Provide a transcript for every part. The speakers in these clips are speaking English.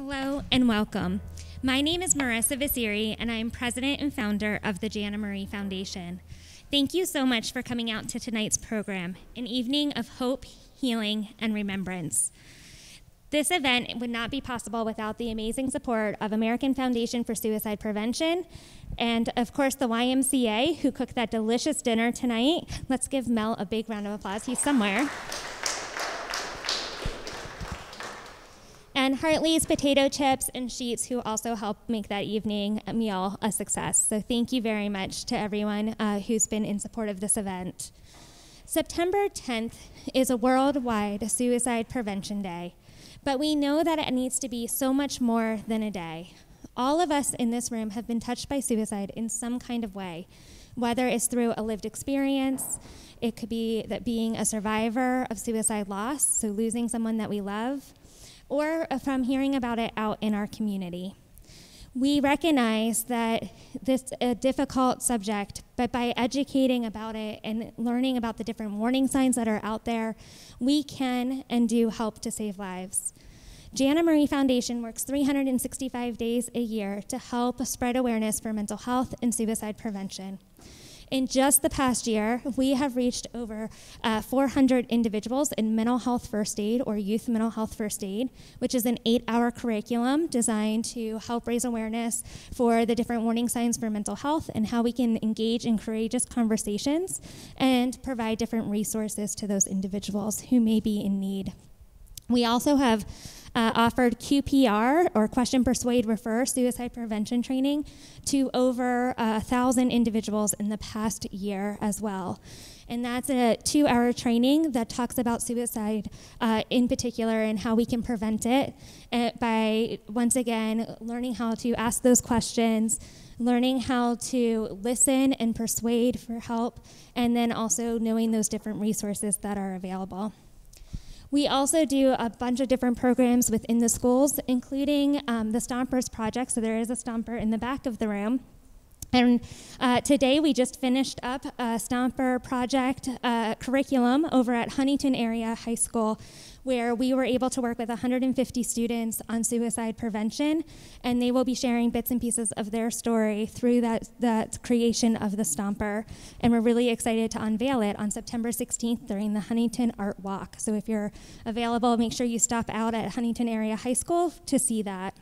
Hello and welcome. My name is Marissa Vasiri, and I am president and founder of the Jana Marie Foundation. Thank you so much for coming out to tonight's program, an evening of hope, healing, and remembrance. This event would not be possible without the amazing support of American Foundation for Suicide Prevention and, of course, the YMCA, who cooked that delicious dinner tonight. Let's give Mel a big round of applause. He's somewhere. And Hartley's Potato Chips and Sheets, who also helped make that evening meal a success. So thank you very much to everyone who's been in support of this event. September 10th is a worldwide suicide prevention day, but we know that it needs to be so much more than a day. All of us in this room have been touched by suicide in some kind of way, whether it's through a lived experience. It could be that being a survivor of suicide loss, so losing someone that we love, or from hearing about it out in our community. We recognize that this is a difficult subject, but by educating about it and learning about the different warning signs that are out there, we can and do help to save lives. Jana Marie Foundation works 365 days a year to help spread awareness for mental health and suicide prevention. In just the past year, we have reached over 400 individuals in mental health first aid or youth mental health first aid, which is an 8-hour curriculum designed to help raise awareness for the different warning signs for mental health and how we can engage in courageous conversations and provide different resources to those individuals who may be in need. We also have offered QPR, or Question, Persuade, Refer, suicide prevention training to over 1,000 individuals in the past year as well. And that's a 2-hour training that talks about suicide in particular and how we can prevent it by, once again, learning how to ask those questions, learning how to listen and persuade for help, and then also knowing those different resources that are available. We also do a bunch of different programs within the schools, including the Stompers Project. So there is a Stomper in the back of the room. And today we just finished up a Stomper Project curriculum over at Huntington Area High School, where we were able to work with 150 students on suicide prevention, and they will be sharing bits and pieces of their story through that creation of the Stomper. And we're really excited to unveil it on September 16th during the Huntington Art Walk. So if you're available, make sure you stop out at Huntington Area High School to see that.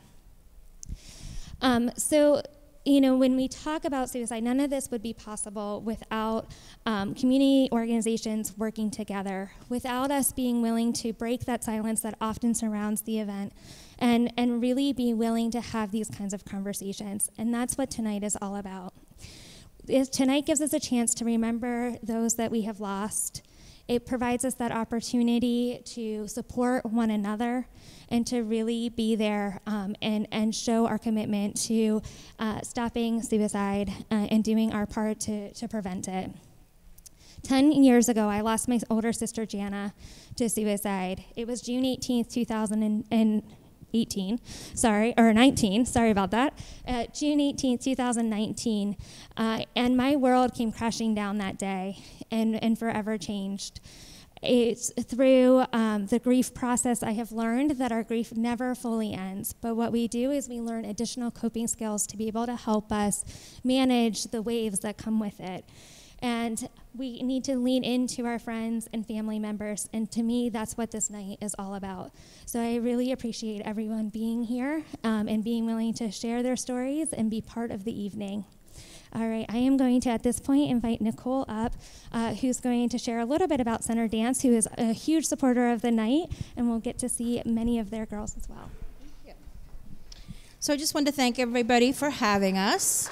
You know, when we talk about suicide, none of this would be possible without community organizations working together, without us being willing to break that silence that often surrounds the event, and really be willing to have these kinds of conversations. And that's what tonight is all about. Tonight gives us a chance to remember those that we have lost. It provides us that opportunity to support one another and to really be there and show our commitment to stopping suicide and doing our part to prevent it. 10 years ago, I lost my older sister, Jana, to suicide. It was June 18th, 2019, sorry about that. June 18th, 2019, and my world came crashing down that day and forever changed. It's through the grief process I have learned that our grief never fully ends, but what we do is we learn additional coping skills to be able to help us manage the waves that come with it. And we need to lean into our friends and family members, and to me, that's what this night is all about. So I really appreciate everyone being here and being willing to share their stories and be part of the evening. All right, I am going to, at this point, invite Nicole up, who's going to share a little bit about Center Dance, who is a huge supporter of the night, and we'll get to see many of their girls as well. Thank you. So I just wanted to thank everybody for having us.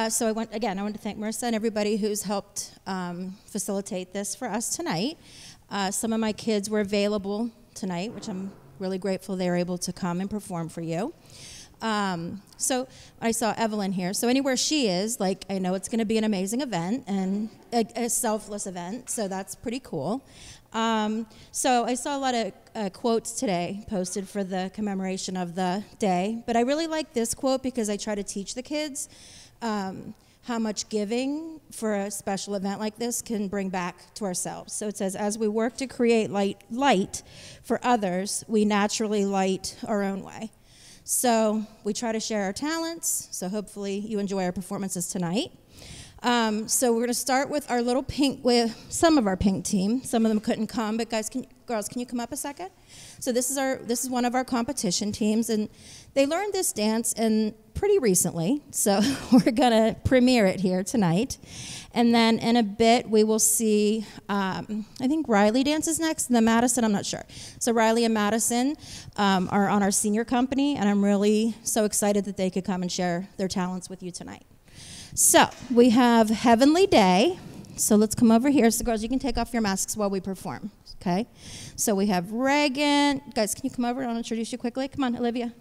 So I want to thank Marissa and everybody who's helped facilitate this for us tonight. Some of my kids were available tonight, which I'm really grateful they were able to come and perform for you. So I saw Evelyn here. So anywhere she is, like, I know it's going to be an amazing event and a selfless event, so that's pretty cool. So I saw a lot of quotes today posted for the commemoration of the day, but I really like this quote because I try to teach the kids. how much giving for a special event like this can bring back to ourselves. So it says, as we work to create light for others, we naturally light our own way. So we try to share our talents, so hopefully you enjoy our performances tonight. So we're going to start with our little with some of our pink team. Some of them couldn't come, but girls, can you come up a second? So this is one of our competition teams, and they learned this dance pretty recently. So we're going to premiere it here tonight, and then in a bit we will see. I think Riley dances next, and then Madison. I'm not sure. So Riley and Madison are on our senior company, and I'm really so excited that they could come and share their talents with you tonight. So we have Heavenly Day. So let's come over here. So girls, you can take off your masks while we perform, okay? So we have Reagan. Guys, can you come over? I'll introduce you quickly. Come on, Olivia.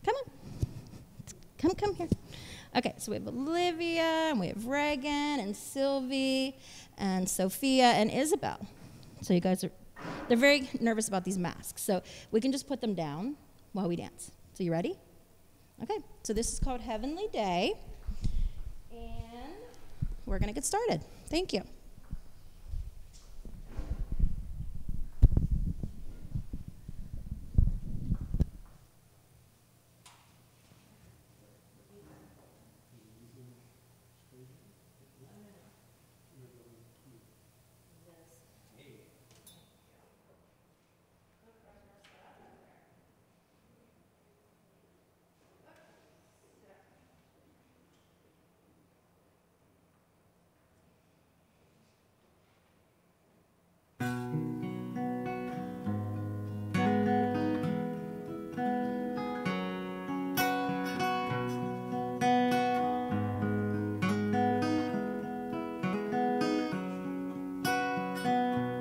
Come on. Come here. Okay, so we have Olivia, and we have Reagan, and Sylvie, and Sophia, and Isabel. So you guys they're very nervous about these masks. So we can just put them down while we dance. So you ready? Okay, so this is called Heavenly Day. And we're going to get started. Thank you.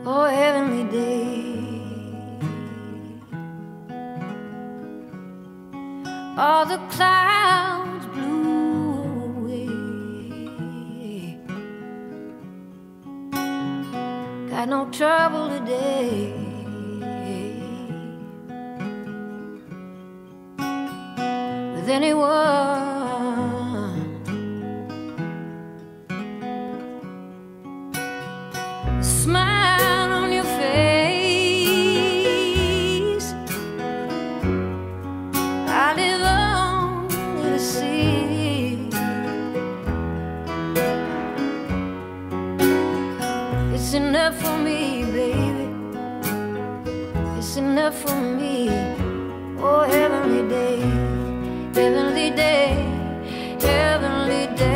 Oh, heavenly day, all the clouds blew away. Got no trouble today with anyone. Smile on your face, I live only to see. It's enough for me, baby. It's enough for me. Oh, heavenly day, heavenly day, heavenly day.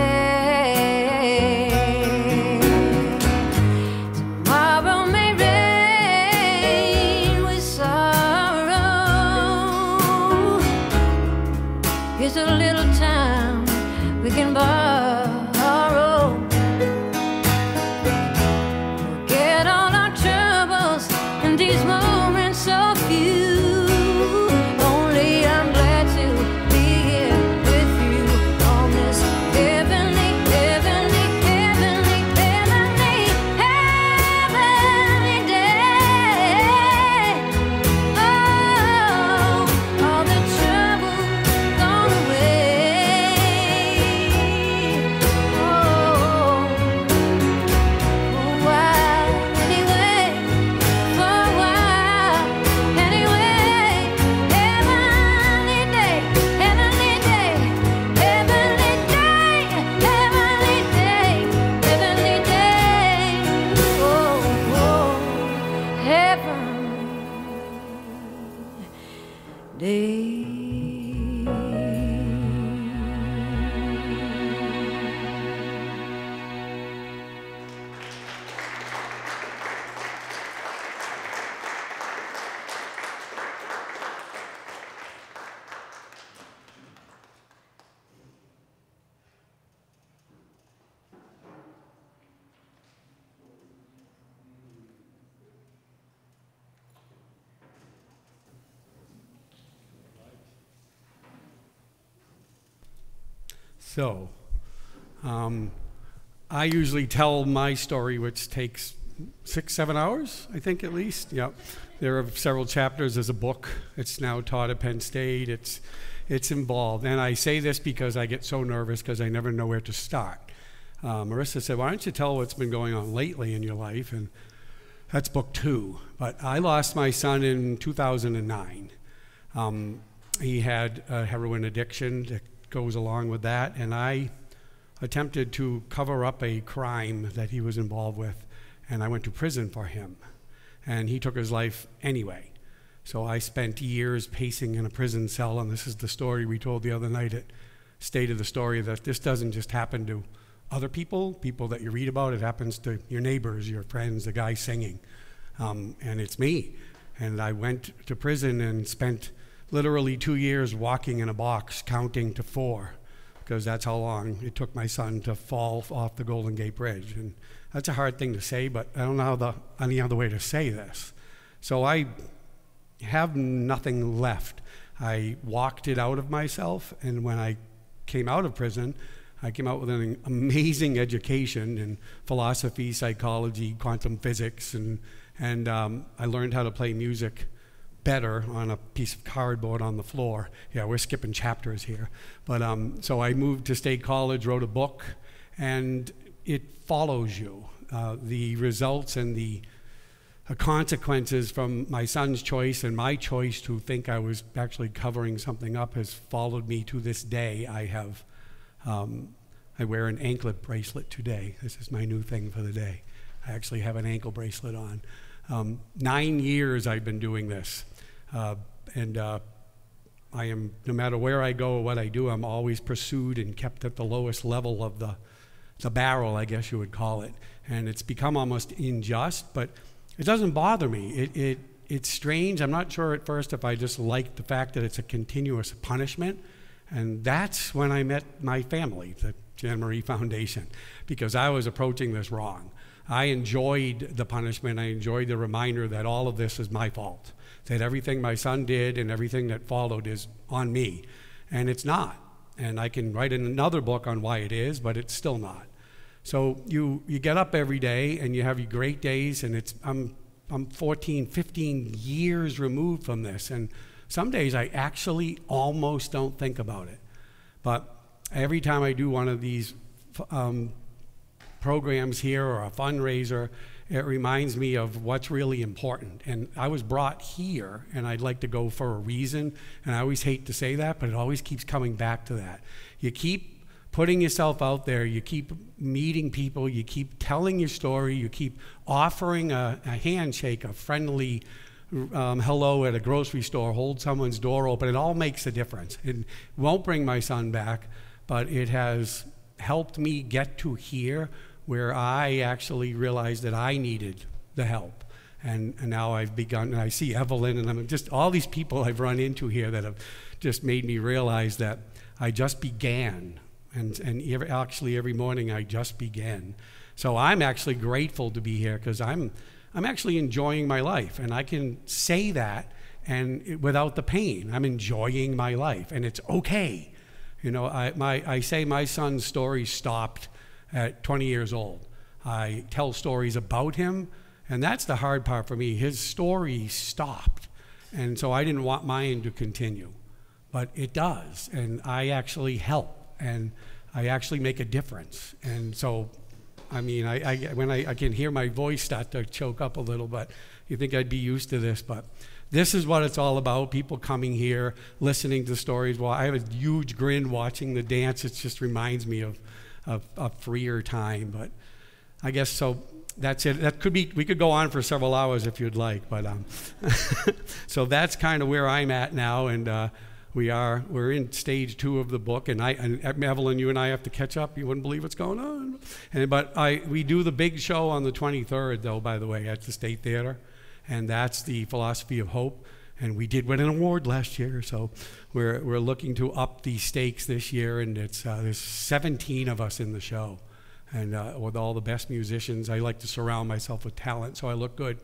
Here's a little time we can borrow. Forget all our troubles in these moments so few. Only I'm glad to be here with you on this heavenly, heavenly, heavenly, heavenly, heavenly day. Oh, all the trouble gone away. Oh, for a while anyway, for a while anyway. Heavenly day, heavenly day, heavenly day, heavenly day, heavenly day. Oh, oh, heaven day. So, I usually tell my story, which takes 6-7 hours, I think at least. Yep. There are several chapters. There's a book. It's now taught at Penn State. it's involved. And I say this because I get so nervous because I never know where to start. Marissa said, why don't you tell what's been going on lately in your life? And that's book 2. But I lost my son in 2009. He had a heroin addiction that goes along with that, and I attempted to cover up a crime that he was involved with, and I went to prison for him. And he took his life anyway. So I spent years pacing in a prison cell, and this is the story we told the other night at State of the Story, that this doesn't just happen to other people that you read about. It happens to your neighbors, your friends, the guy singing. And it's me. And I went to prison and spent literally 2 years walking in a box, counting to 4, because that's how long it took my son to fall off the Golden Gate Bridge. And that's a hard thing to say, but I don't know any other way to say this. So I have nothing left. I walked it out of myself, and when I came out of prison, I came out with an amazing education in philosophy, psychology, quantum physics, and I learned how to play music better on a piece of cardboard on the floor. Yeah, we're skipping chapters here. But so I moved to State College, wrote a book, and it follows you. The results and the consequences from my son's choice and my choice to think I was actually covering something up has followed me to this day. I wear an anklet bracelet today. This is my new thing for the day. I actually have an ankle bracelet on. 9 years I've been doing this. And I am, no matter where I go or what I do, I'm always pursued and kept at the lowest level of the barrel, I guess you would call it. And it's become almost unjust, but it doesn't bother me. It's strange. I'm not sure at first if I just like the fact that it's a continuous punishment. And that's when I met my family, the Jan Marie Foundation, because I was approaching this wrong. I enjoyed the punishment. I enjoyed the reminder that all of this is my fault, that everything my son did and everything that followed is on me. And it's not. And I can write another book on why it is, but it's still not. So you get up every day and you have your great days, and I'm 14, 15 years removed from this, and some days I actually almost don't think about it. But every time I do one of these programs here or a fundraiser, it reminds me of what's really important. And I was brought here, and I'd like to go for a reason, and I always hate to say that, but it always keeps coming back to that. You keep putting yourself out there, you keep meeting people, you keep telling your story, you keep offering a handshake, a friendly hello at a grocery store, hold someone's door open. It all makes a difference. It won't bring my son back, but it has helped me get to here where I actually realized that I needed the help. And now I've begun, and I see Evelyn, and I'm just all these people I've run into here that have just made me realize that I just began. And actually every morning I just began. So I'm actually grateful to be here because I'm actually enjoying my life, and I can say that and without the pain. I'm enjoying my life, and it's okay. You know, I say my son's story stopped at 20 years old. I tell stories about him, and that's the hard part for me. His story stopped, and so I didn't want mine to continue, but it does, and I actually help, and I actually make a difference. And so, I mean, when I can hear my voice start to choke up a little, but you think I'd be used to this, but this is what it's all about, people coming here, listening to stories. Well, I have a huge grin watching the dance. It just reminds me of a freer time, but I guess so. That's it. That could be, we could go on for several hours if you'd like, but so that's kind of where I'm at now, and we're in stage 2 of the book, and Evelyn, you and I have to catch up. You wouldn't believe what's going on. But we do the big show on the 23rd, though, by the way, at the State Theater, and that's the Philosophy of Hope. And we did win an award last year, so we're looking to up the stakes this year, and there's 17 of us in the show, and with all the best musicians. I like to surround myself with talent, so I look good.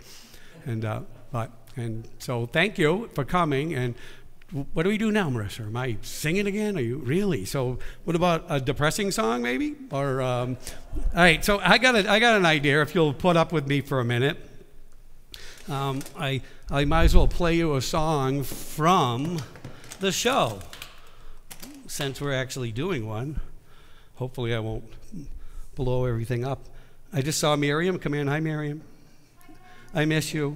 And so thank you for coming. And what do we do now, Marissa? Am I singing again? Are you really? So what about a depressing song, maybe? Or all right. So I got an idea. If you'll put up with me for a minute, I might as well play you a song from the show. since we're actually doing one, hopefully I won't blow everything up. I just saw Miriam come in. Hi, Miriam. I miss you.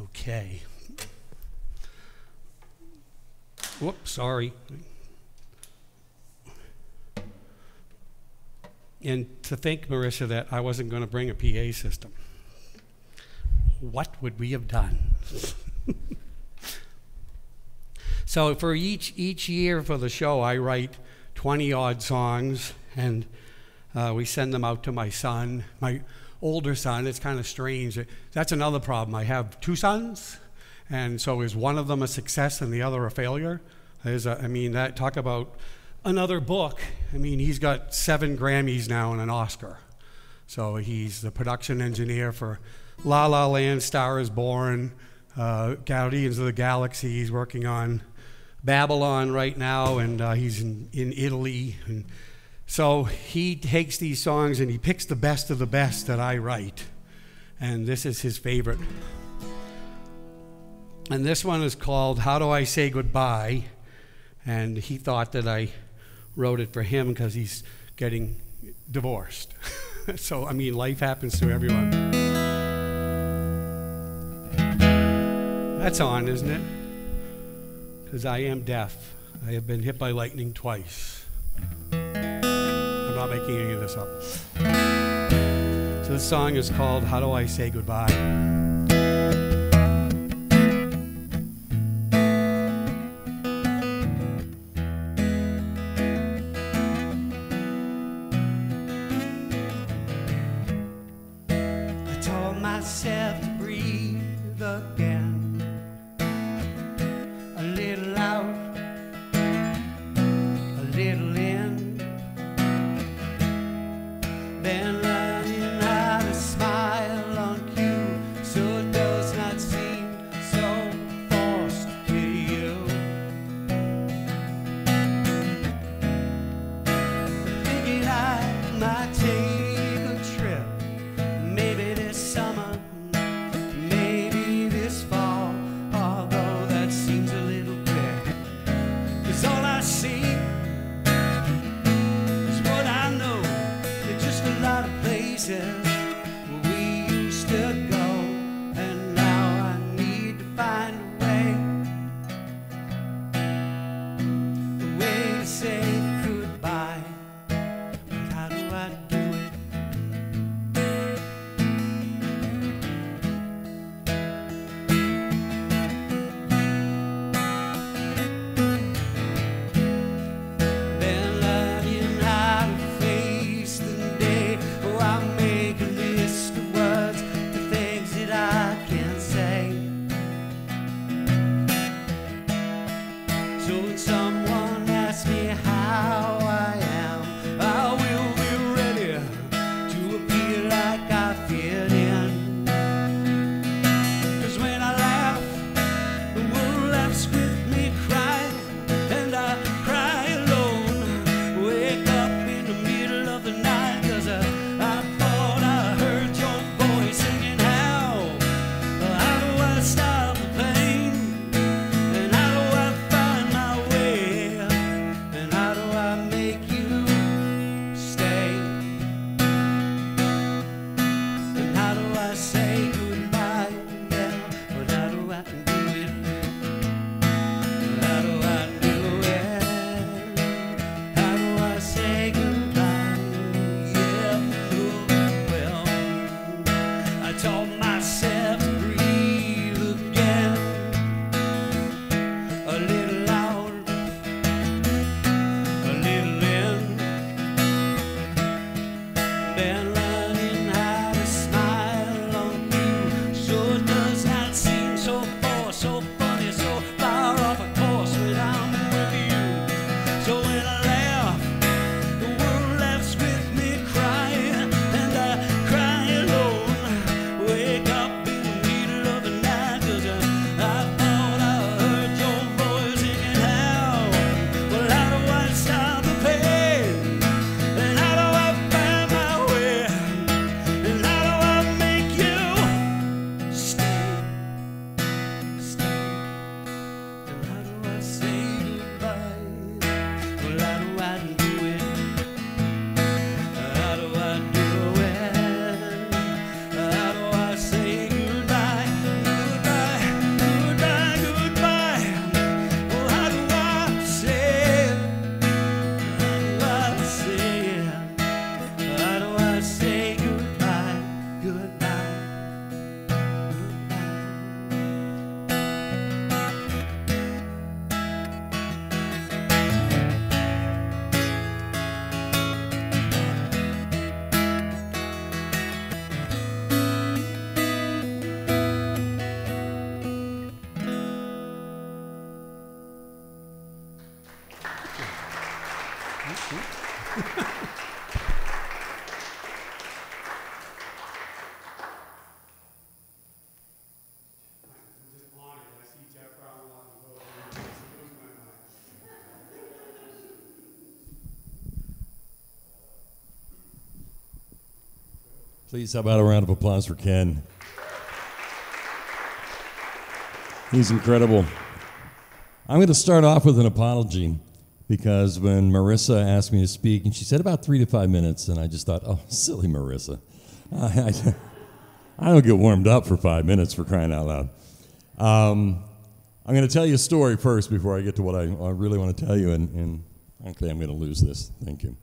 Okay. Whoops, sorry. And to think, Marissa, that I wasn't going to bring a PA system. What would we have done? So for each year for the show, I write 20-odd songs, and we send them out to my son, my older son. It's kind of strange. That's another problem. I have 2 sons, and so is one of them a success and the other a failure? Talk about another book. I mean, he's got 7 Grammys now and an Oscar. So he's the production engineer for La La Land, Star is Born, Guardians of the Galaxy. He's working on Babylon right now, and he's in Italy. And so he takes these songs and he picks the best of the best that I write. And this is his favorite. And this one is called How Do I Say Goodbye? And he thought that I wrote it for him because he's getting divorced. So, I mean, life happens to everyone. That's on, isn't it? Because I am deaf. I have been hit by lightning twice. I'm not making any of this up. So this song is called How Do I Say Goodbye? Myself to breathe again, a little out, a little in, then learning how to smile on cue so it does not seem so forced to you. Thinking I might take a trip, maybe this summer, maybe this fall, although that seems a little quick. 'Cause all I see is what I know. There's just a lot of places where we used to go, and now I need to find a way to say goodbye. But how do I do it? Someone asks me how I am, I will be ready to appear like I fit in. 'Cause when I laugh, the world laughs with me crying, and I cry alone. Wake up in the middle of the night, 'cause I thought I heard your voice singing. How do I stop the pain? And how do I find my way? And how do I make you stay? And how do I say goodbye? Yeah, but how do I do it? How do I do it? How do I say goodbye? Yeah, well, I taught myself to breathe again, a little out, a little in, then learning how to smile on you so it does not seem so forced, so funny, so far off a course when I'm with you. So when I laugh, the world laughs with me crying, and I cry alone. Wake Please, how about a round of applause for Ken? He's incredible. I'm going to start off with an apology because when Marissa asked me to speak, and she said about 3 to 5 minutes, and I just thought, oh, silly Marissa. I don't get warmed up for 5 minutes, for crying out loud. I'm going to tell you a story first before I get to what I really want to tell you, and frankly, I'm going to lose this. Thank you.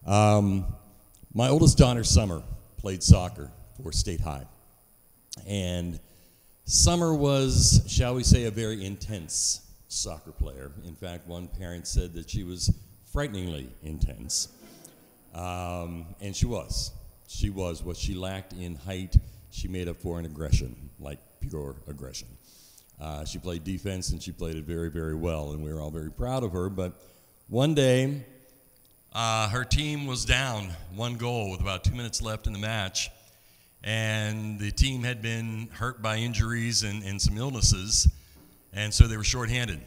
My oldest daughter, Summer, played soccer for State High. And Summer was, shall we say, a very intense soccer player. In fact, one parent said that she was frighteningly intense. And she was. She was. What she lacked in height, she made up for in aggression, like pure aggression. She played defense, and she played it very, very well, and we were all very proud of her. But one day, her team was down 1 goal with about 2 minutes left in the match, and the team had been hurt by injuries and some illnesses, and so they were shorthanded.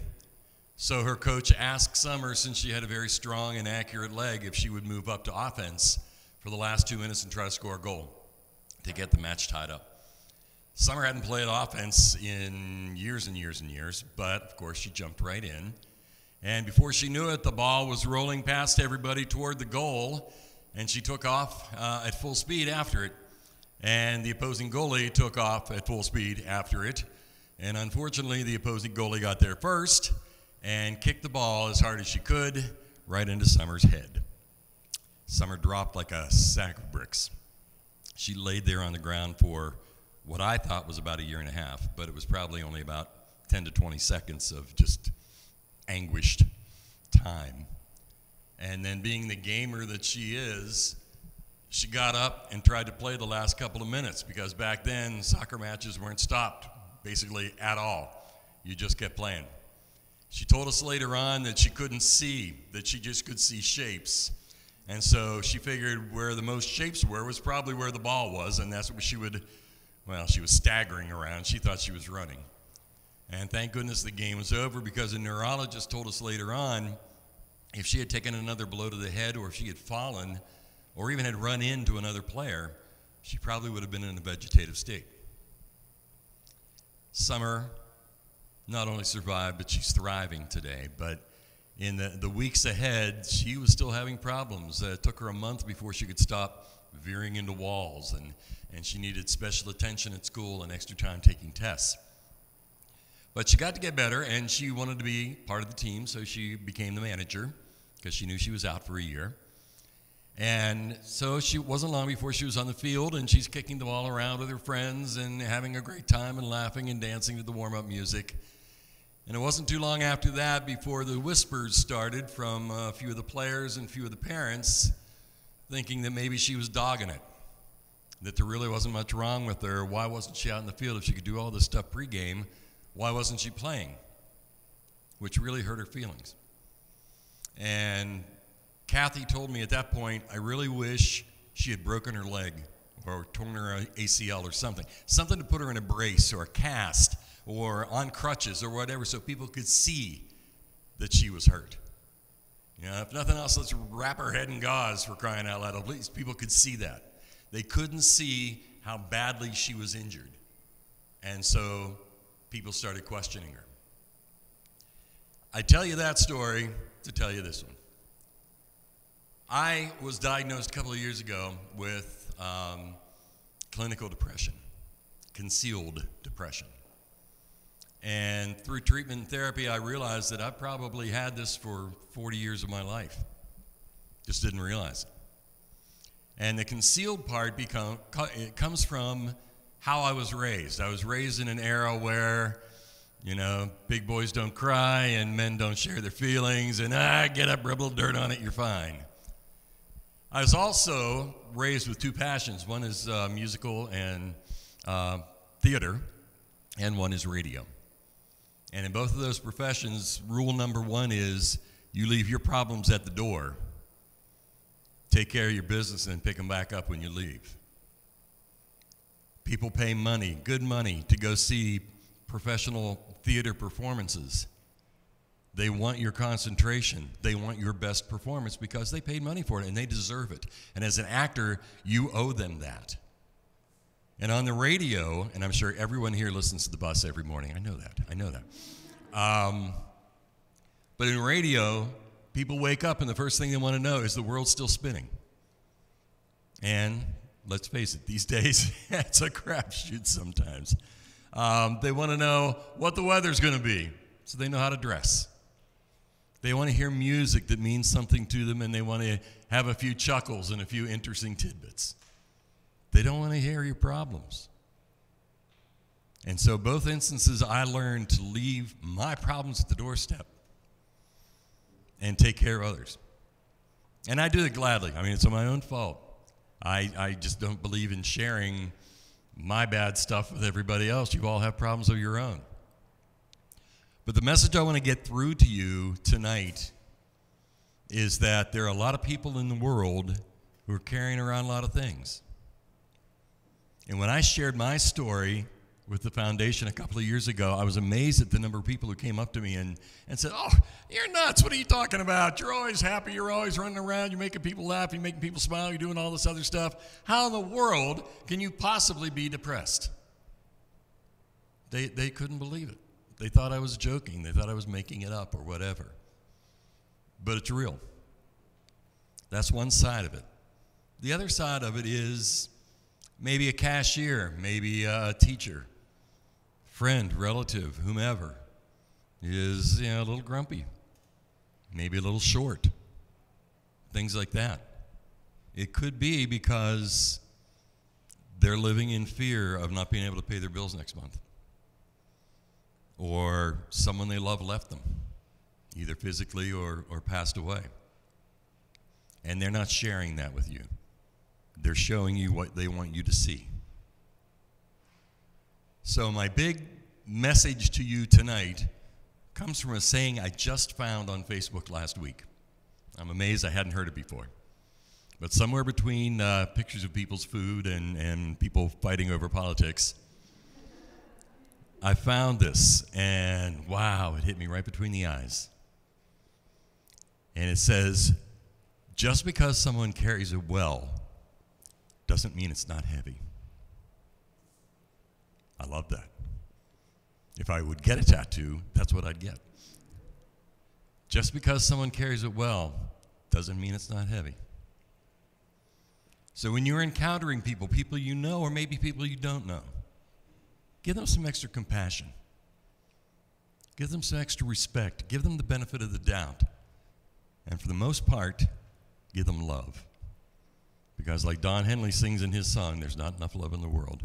So her coach asked Summer, since she had a very strong and accurate leg, if she would move up to offense for the last 2 minutes and try to score a goal to get the match tied up. Summer hadn't played offense in years and years and years, but of course she jumped right in. And before she knew it, the ball was rolling past everybody toward the goal, and she took off at full speed after it. And the opposing goalie took off at full speed after it. And unfortunately, the opposing goalie got there first and kicked the ball as hard as she could right into Summer's head. Summer dropped like a sack of bricks. She laid there on the ground for what I thought was about 1.5 years, but it was probably only about 10 to 20 seconds of just anguished time. And then, being the gamer that she is, she got up and tried to play the last couple of minutes, because back then soccer matches weren't stopped basically at all. You just kept playing. She told us later on that she couldn't see, that she just could see shapes. And so she figured where the most shapes were was probably where the ball was, and that's what she would, well, she was staggering around. She thought she was running. And thank goodness the game was over, because a neurologist told us later on if she had taken another blow to the head, or if she had fallen, or even had run into another player, she probably would have been in a vegetative state. Summer not only survived, but she's thriving today. But in the weeks ahead, she was still having problems. It took her a month before she could stop veering into walls, and she needed special attention at school and extra time taking tests. But she got to get better, and she wanted to be part of the team, so she became the manager, because she knew she was out for 1 year. And so she wasn't long before she was on the field, and she's kicking the ball around with her friends and having a great time and laughing and dancing to the warm-up music. And it wasn't too long after that before the whispers started from a few of the players and a few of the parents, thinking that maybe she was dogging it, that there really wasn't much wrong with her. Why wasn't she out in the field? If she could do all this stuff pregame, why wasn't she playing? Which really hurt her feelings. And Kathy told me at that point, I really wish she had broken her leg or torn her ACL or something to put her in a brace or a cast or on crutches or whatever, so people could see that she was hurt. You know, if nothing else, let's wrap her head in gauze, for crying out loud. At least people could see that. They couldn't see how badly she was injured. And so people started questioning her. I tell you that story to tell you this one. I was diagnosed a couple of years ago with clinical depression, concealed depression. And through treatment and therapy, I realized that I probably had this for 40 years of my life. Just didn't realize it. And the concealed part it comes from how I was raised. I was raised in an era where, you know, big boys don't cry and men don't share their feelings, and get up, rub a little dirt on it, you're fine. I was also raised with two passions. One is musical and theater, and one is radio. And in both of those professions, rule number one is you leave your problems at the door, take care of your business, and pick them back up when you leave. People pay money, good money, to go see professional theater performances. They want your concentration. They want your best performance because they paid money for it and they deserve it. And as an actor, you owe them that. And on the radio, and I'm sure everyone here listens to the bus every morning. I know that. But in radio, people wake up and the first thing they want to know is the world's still spinning. And let's face it, these days, it's a crapshoot sometimes. They want to know what the weather's going to be so they know how to dress. They want to hear music that means something to them, and they want to have a few chuckles and a few interesting tidbits. They don't want to hear your problems. And so both instances, I learned to leave my problems at the doorstep and take care of others. And I do it gladly. I mean, it's my own fault. I just don't believe in sharing my bad stuff with everybody else. You all have problems of your own. But the message I want to get through to you tonight is that there are a lot of people in the world who are carrying around a lot of things. And when I shared my story with the foundation a couple of years ago, I was amazed at the number of people who came up to me and said, "Oh, you're nuts. What are you talking about? You're always happy. You're always running around. You're making people laugh. You're making people smile. You're doing all this other stuff. How in the world can you possibly be depressed?" They couldn't believe it. They thought I was joking. They thought I was making it up or whatever. But it's real. That's one side of it. The other side of it is maybe a cashier, maybe a teacher, friend, relative, whomever, is a little grumpy, maybe a little short, things like that. It could be because they're living in fear of not being able to pay their bills next month, or someone they love left them, either physically or passed away. And they're not sharing that with you. They're showing you what they want you to see. So my big message to you tonight comes from a saying I just found on Facebook last week. I'm amazed I hadn't heard it before. But somewhere between pictures of people's food and people fighting over politics, I found this, and wow, it hit me right between the eyes. And it says, just because someone carries it well doesn't mean it's not heavy. I love that. If I would get a tattoo, that's what I'd get. Just because someone carries it well doesn't mean it's not heavy. So when you're encountering people you know, or maybe people you don't know, give them some extra compassion. Give them some extra respect. Give them the benefit of the doubt. And for the most part, give them love. Because like Don Henley sings in his song, there's not enough love in the world,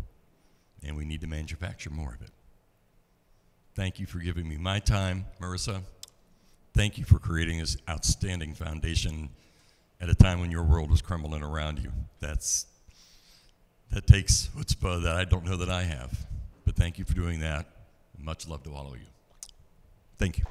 and we need to manufacture more of it. Thank you for giving me my time, Marissa. Thank you for creating this outstanding foundation at a time when your world was crumbling around you. That takes chutzpah that I don't know that I have. But thank you for doing that. Much love to all of you. Thank you.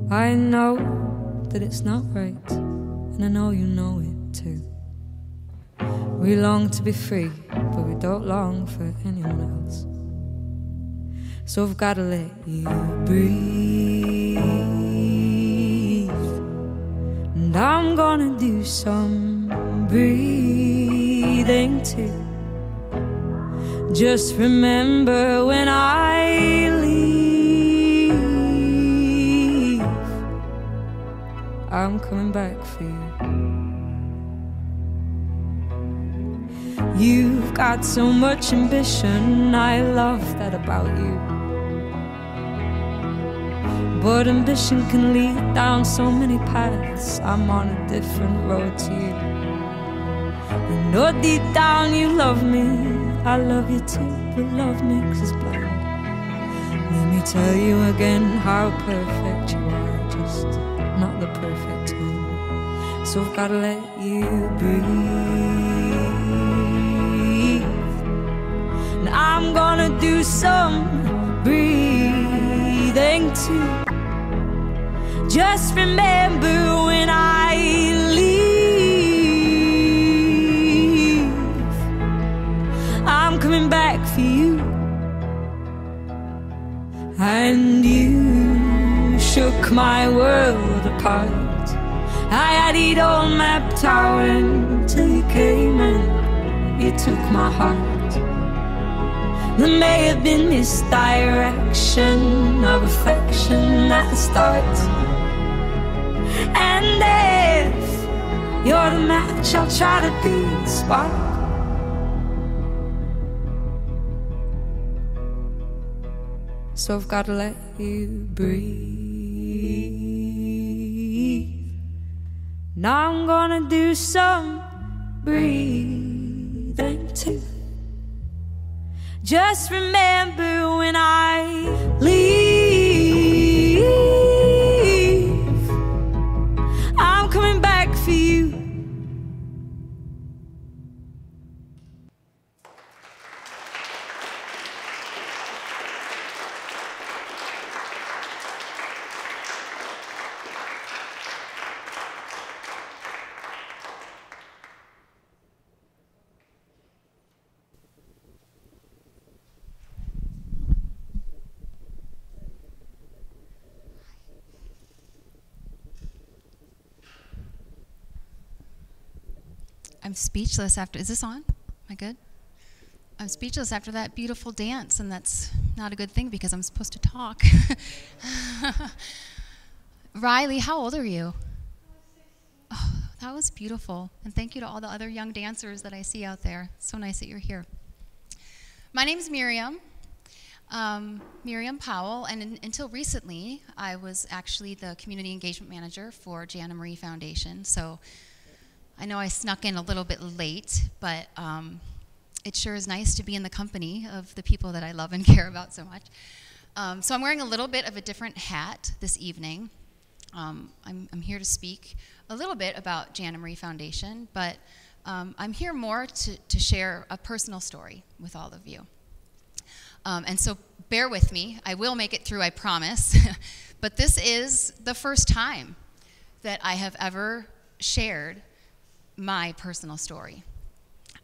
I know that it's not right, and I know you know it too. We long to be free, but we don't long for anyone else. So I've gotta let you breathe, and I'm gonna do some breathing too. Just remember when I leave, I'm coming back for you. You've got so much ambition, I love that about you. But ambition can lead down so many paths, I'm on a different road to you. I know deep down you love me. I love you too, but love makes us blind. Let me tell you again how perfect you are, just not the perfect one. So I've gotta let you breathe. And I'm gonna do some breathing too. Just remember when I leave, I'm coming back for you. And you shook my world apart. I had it all mapped out until you came and you took my heart. There may have been misdirection of affection at the start. And if you're the match, I'll try to be the spark. So I've got to let you breathe. Now I'm gonna do some breathing too. Just remember when I leave, I'm coming back for you. I'm speechless after, is this on? Am I good? I'm speechless after that beautiful dance, and that's not a good thing because I'm supposed to talk. Riley, how old are you? Oh, that was beautiful. And thank you to all the other young dancers that I see out there. It's so nice that you're here. My name's Miriam, Miriam Powell, and until recently, I was actually the community engagement manager for Jana Marie Foundation. So I know I snuck in a little bit late, but it sure is nice to be in the company of the people that I love and care about so much. So I'm wearing a little bit of a different hat this evening. I'm here to speak a little bit about Jana Marie Foundation, but I'm here more to share a personal story with all of you. And so bear with me. I will make it through, I promise. But this is the first time that I have ever shared my personal story.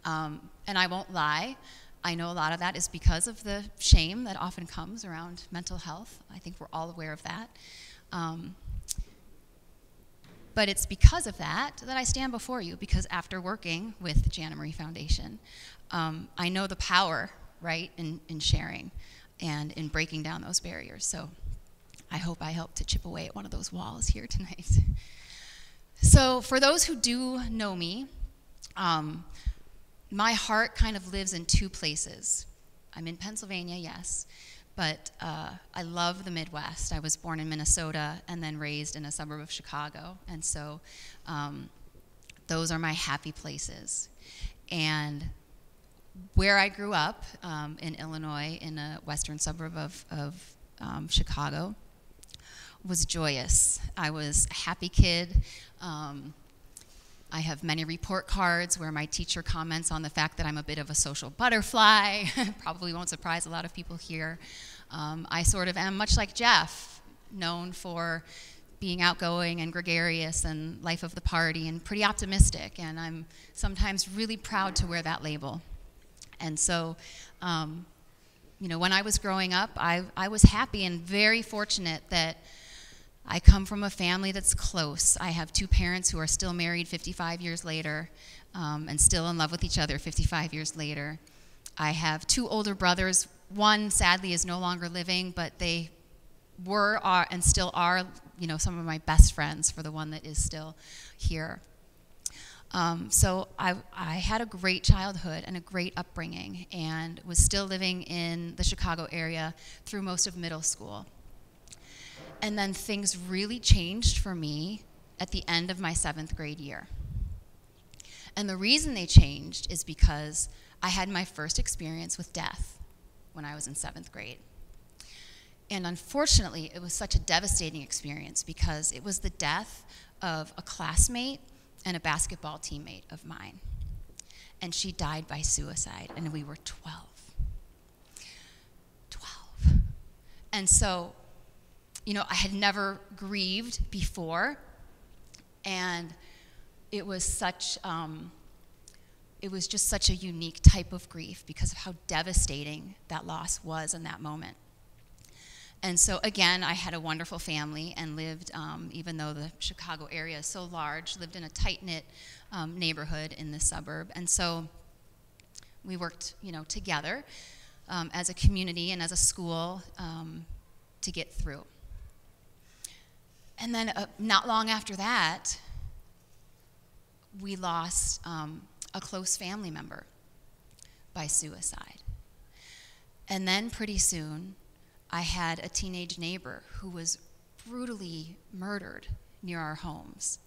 And I won't lie, I know a lot of that is because of the shame that often comes around mental health. I think we're all aware of that. But it's because of that that I stand before you, because after working with the Jana Marie Foundation, I know the power, right, in sharing and in breaking down those barriers. So I hope I help to chip away at one of those walls here tonight. So for those who do know me, my heart kind of lives in two places. I'm in Pennsylvania, yes, but I love the Midwest. I was born in Minnesota and then raised in a suburb of Chicago, and so those are my happy places. And where I grew up in Illinois, in a western suburb of Chicago, was joyous. I was a happy kid. I have many report cards where my teacher comments on the fact that I'm a bit of a social butterfly. Probably won't surprise a lot of people here. I sort of am, much like Jeff, known for being outgoing and gregarious and life of the party and pretty optimistic. And I'm sometimes really proud to wear that label. And so, you know, when I was growing up, I was happy and very fortunate that I come from a family that's close. I have two parents who are still married 55 years later and still in love with each other 55 years later. I have two older brothers. One, sadly, is no longer living, but they were, are, and still are, you know, some of my best friends for the one that is still here. So I had a great childhood and a great upbringing and was still living in the Chicago area through most of middle school. And then things really changed for me at the end of my 7th grade year. And the reason they changed is because I had my first experience with death when I was in 7th grade. And unfortunately, it was such a devastating experience because it was the death of a classmate and a basketball teammate of mine. And she died by suicide, and we were 12. 12. And so, you know, I had never grieved before, and it was such, it was just such a unique type of grief because of how devastating that loss was in that moment. And so again, I had a wonderful family and lived, even though the Chicago area is so large, lived in a tight-knit neighborhood in the suburb. And so we worked, you know, together as a community and as a school to get through. And then not long after that, we lost a close family member by suicide. And then pretty soon, I had a teenage neighbor who was brutally murdered near our homes.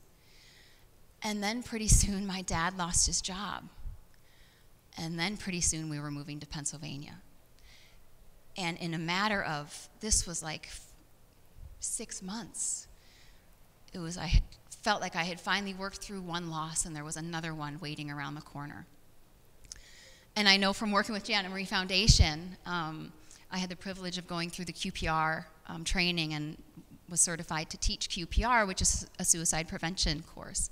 And then pretty soon, my dad lost his job. And then pretty soon, we were moving to Pennsylvania. And in a matter of, this was like 6 months, I had felt like I had finally worked through one loss and there was another one waiting around the corner. And I know from working with Janet Marie Foundation, I had the privilege of going through the QPR training and was certified to teach QPR, which is a suicide prevention course.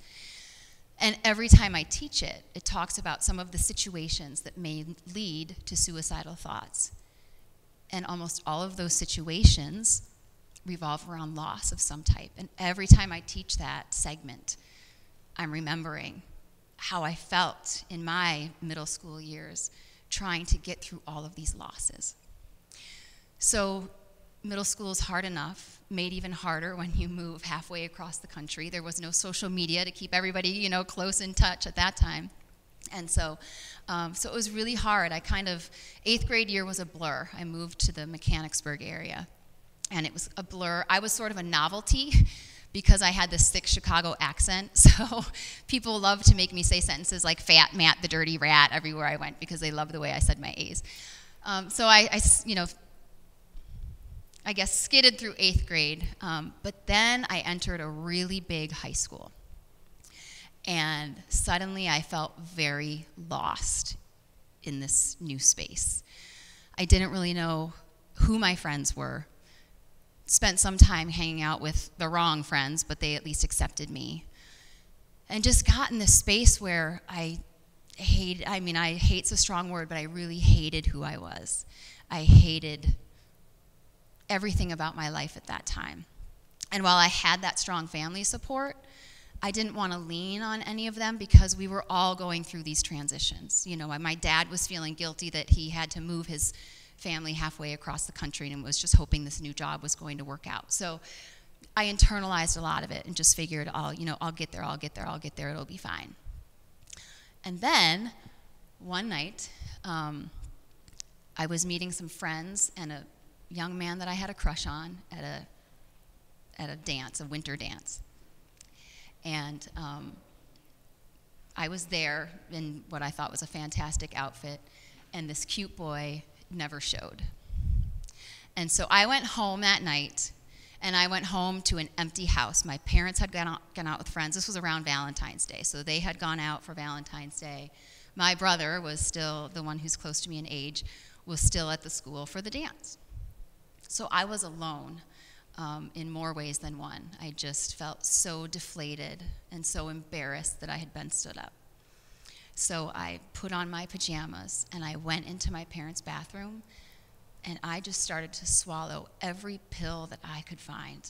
And every time I teach it, it talks about some of the situations that may lead to suicidal thoughts. And almost all of those situations revolve around loss of some type. And every time I teach that segment, I'm remembering how I felt in my middle school years trying to get through all of these losses. So middle school is hard enough, made even harder when you move halfway across the country. There was no social media to keep everybody, you know, close in touch at that time. And so it was really hard. 8th grade year was a blur. I moved to the Mechanicsburg area, and it was a blur. I was sort of a novelty because I had this thick Chicago accent, so people loved to make me say sentences like Fat Matt the Dirty Rat everywhere I went because they loved the way I said my A's. So I guess skidded through 8th grade, but then I entered a really big high school. And suddenly I felt very lost in this new space. I didn't really know who my friends were. Spent some time hanging out with the wrong friends, but they at least accepted me. And just got in this space where hate's a strong word, but I really hated who I was. I hated everything about my life at that time. And while I had that strong family support, I didn't want to lean on any of them because we were all going through these transitions. You know, my dad was feeling guilty that he had to move his family halfway across the country and was just hoping this new job was going to work out. So I internalized a lot of it and just figured, I'll get there, it'll be fine. And then one night, I was meeting some friends and a young man that I had a crush on at a dance, a winter dance. And I was there in what I thought was a fantastic outfit, and this cute boy never showed. And so I went home that night, and I went home to an empty house. My parents had gone out with friends. This was around Valentine's Day, so they had gone out for Valentine's Day. My brother was still, the one who's close to me in age, was still at the school for the dance. So I was alone. In more ways than one. I just felt so deflated and so embarrassed that I had been stood up. So I put on my pajamas and I went into my parents' bathroom and I just started to swallow every pill that I could find.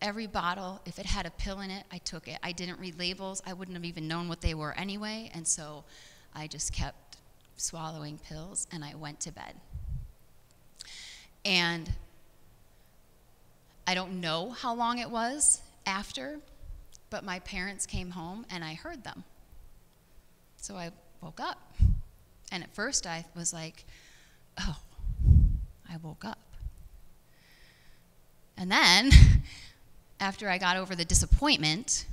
Every bottle, if it had a pill in it, I took it. I didn't read labels. I wouldn't have even known what they were anyway, and so I just kept swallowing pills and I went to bed. And I don't know how long it was after, but my parents came home and I heard them. So I woke up. And at first I was like, oh, I woke up. And then, after I got over the disappointment,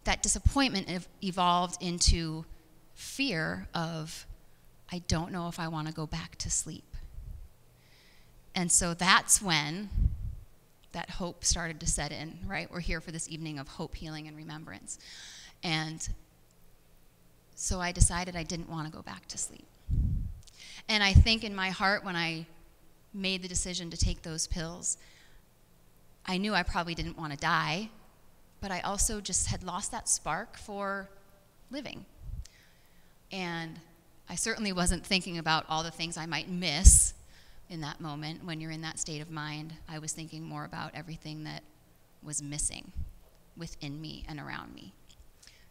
that disappointment evolved into fear of, I don't know if I want to go back to sleep. And so that's when that hope started to set in, right? We're here for this evening of hope, healing, and remembrance. And so I decided I didn't want to go back to sleep. And I think in my heart, when I made the decision to take those pills, I knew I probably didn't want to die, but I also just had lost that spark for living. And I certainly wasn't thinking about all the things I might miss in that moment. When you're in that state of mind, I was thinking more about everything that was missing within me and around me.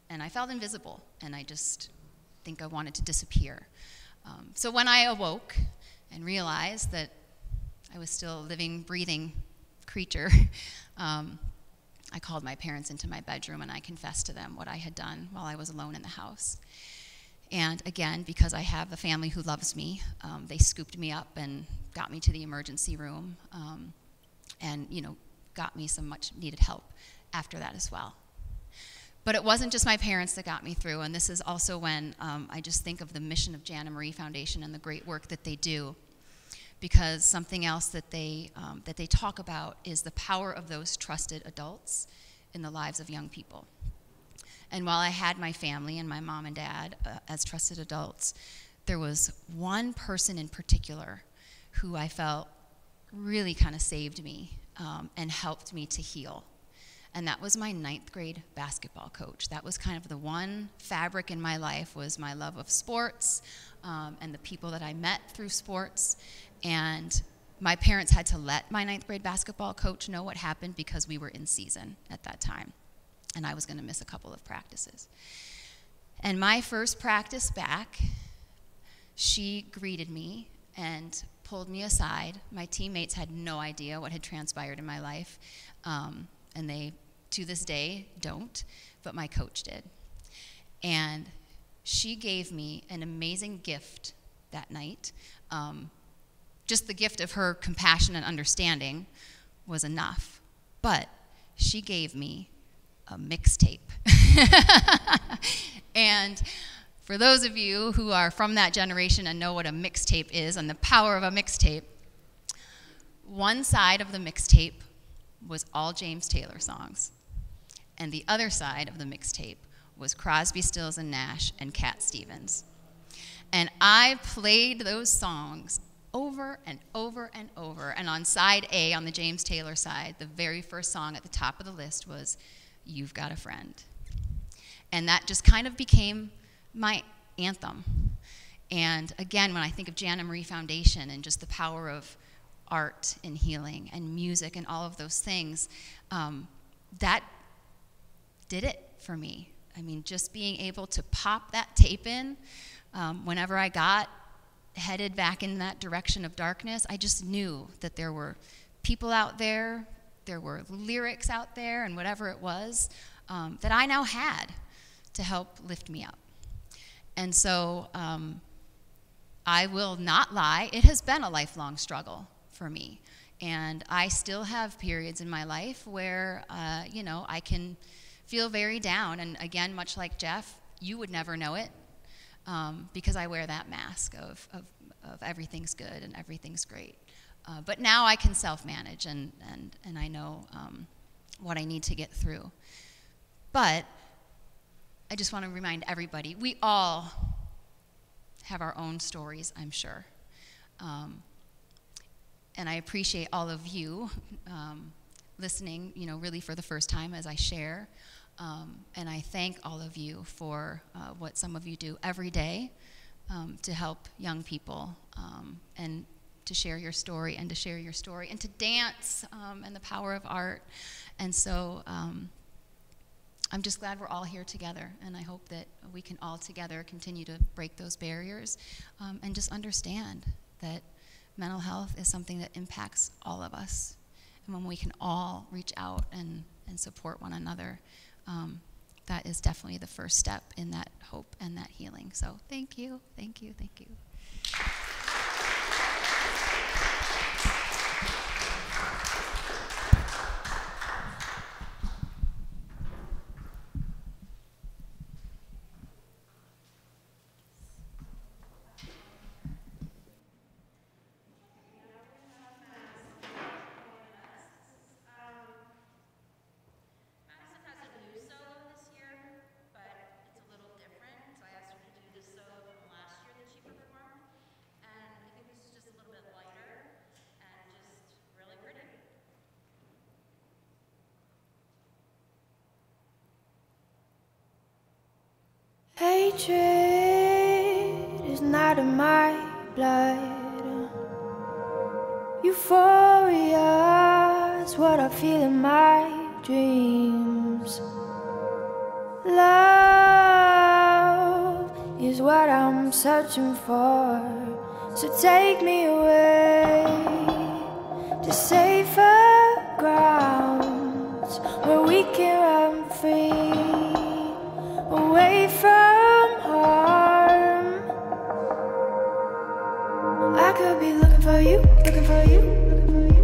And I felt invisible, and I just think I wanted to disappear. So when I awoke and realized that I was still a living, breathing creature, I called my parents into my bedroom and I confessed to them what I had done while I was alone in the house. And again, because I have a family who loves me, they scooped me up and got me to the emergency room, and got me some much needed help after that as well. But it wasn't just my parents that got me through, and this is also when I just think of the mission of Jana Marie Foundation and the great work that they do, because something else that they talk about is the power of those trusted adults in the lives of young people. And while I had my family and my mom and dad as trusted adults, there was one person in particular who I felt really kind of saved me and helped me to heal. And that was my 9th grade basketball coach. That was kind of the one fabric in my life, was my love of sports and the people that I met through sports. And my parents had to let my 9th grade basketball coach know what happened because we were in season at that time, and I was going to miss a couple of practices. And my first practice back, she greeted me and pulled me aside. My teammates had no idea what had transpired in my life, and they, to this day, don't, but my coach did. And she gave me an amazing gift that night. Just the gift of her compassion and understanding was enough. But she gave me a mixtape. And for those of you who are from that generation and know what a mixtape is and the power of a mixtape, one side of the mixtape was all James Taylor songs, and the other side of the mixtape was Crosby, Stills and Nash and Cat Stevens. And I played those songs over and over and over. And on side A, on the James Taylor side, the very first song at the top of the list was You've Got a Friend. And that just kind of became my anthem. And again, when I think of Jana Marie Foundation and just the power of art and healing and music and all of those things, that did it for me. I mean, just being able to pop that tape in whenever I got headed back in that direction of darkness, I just knew that there were people out there, there were lyrics out there, and whatever it was, that I now had to help lift me up. And so I will not lie, it has been a lifelong struggle for me. And I still have periods in my life where, I can feel very down. And again, much like Jeff, you would never know it because I wear that mask of everything's good and everything's great. But now I can self-manage and I know what I need to get through. But I just want to remind everybody, we all have our own stories, I'm sure. And I appreciate all of you listening, really for the first time as I share. And I thank all of you for what some of you do every day to help young people and to share your story and to dance and the power of art. And so I'm just glad we're all here together, and I hope that we can all together continue to break those barriers and just understand that mental health is something that impacts all of us. And when we can all reach out and support one another, that is definitely the first step in that hope and that healing. So thank you, thank you, thank you. hatred is not in my blood. Euphoria is what I feel in my dreams. Love is what I'm searching for. So take me away to safer grounds where we can run free, away from harm. I could be looking for you,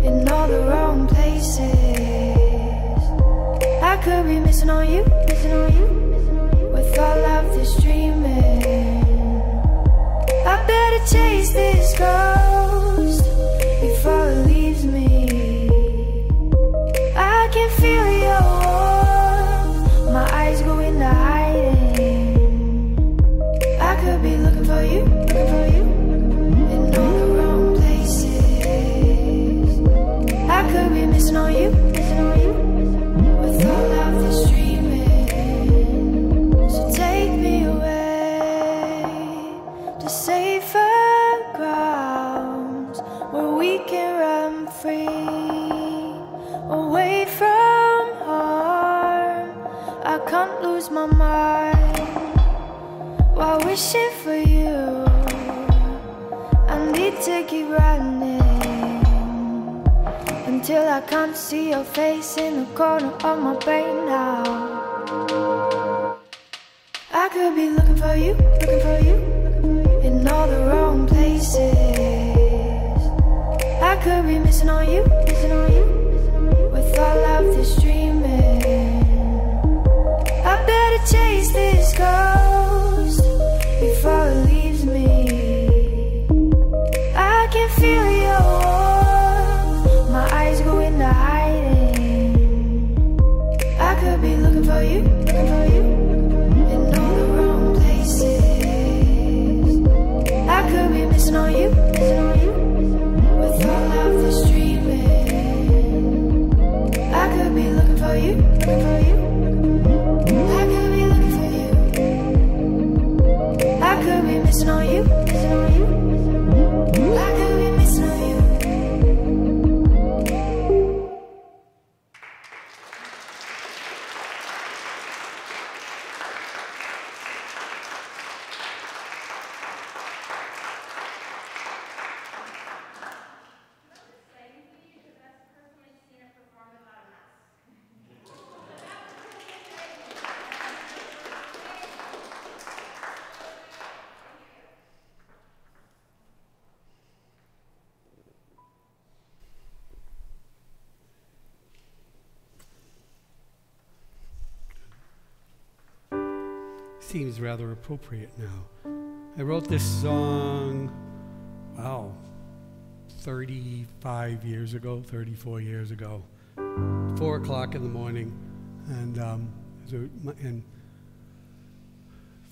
in all the wrong places. I could be missing on you, with all of this dreaming. I better chase this ghost before it leaves me. I can feel your warmth, my eyes go into hiding. I could be looking for you, in all the wrong places. I could be missing on you, with all of this dreaming. So take me away to safer grounds where we can run free, away from harm. I can't lose my mind while wishing for you. I need to keep running until I can't see your face in the corner of my brain now. I could be looking for you, in all the wrong places. I could be missing on you, with all of this dreaming. I better chase this ghost before it leaves me. I can feel your warmth, my eyes go into hiding. I could be looking for you, in all the wrong places. I could be missing on you, with all of this dreaming. I could be looking for you, I could be looking for you. I could be missing on you, I could be missing on you. Seems rather appropriate now. I wrote this song, wow, 35 years ago, 34 years ago, 4 o'clock in the morning, and